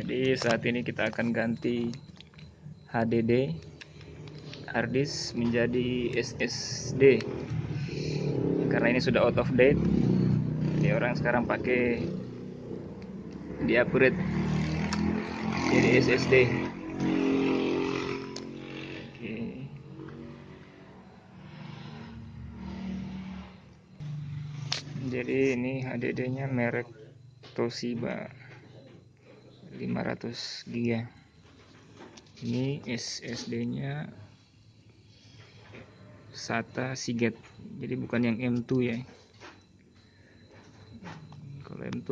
Jadi saat ini kita akan ganti HDD hard disk menjadi SSD karena ini sudah out of date. Jadi orang sekarang pakai di upgrade jadi SSD. Oke. Jadi ini HDD-nya merek Toshiba 500 GB. Ini SSD-nya SATA Seagate. Jadi bukan yang M2 ya. Kalau M2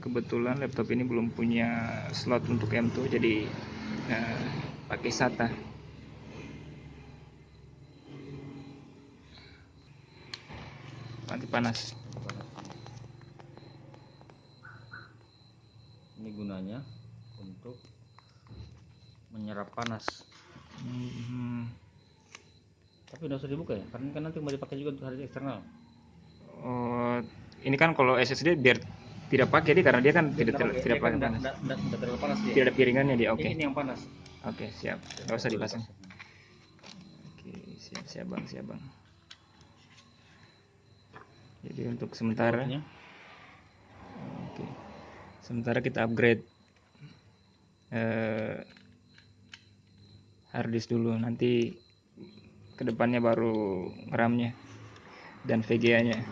kebetulan laptop ini belum punya slot untuk M2, jadi pakai SATA. Nanti panas. Ini gunanya untuk menyerap panas. Tapi udah usah dibuka ya, karena kan nanti mau dipakai juga untuk hard disk eksternal. Oh, ini kan kalau SSD biar tidak pakai dia karena dia kan tidak pakai panas. Tidak terlalu panas dia. Tidak ada piringannya dia. Oke. Ini yang panas. Oke, siap. Nggak usah dipasang. Oke, siap bang. Jadi untuk sementara, oke, sementara kita upgrade hard disk dulu. Nanti kedepannya baru RAM-nya dan VGA-nya.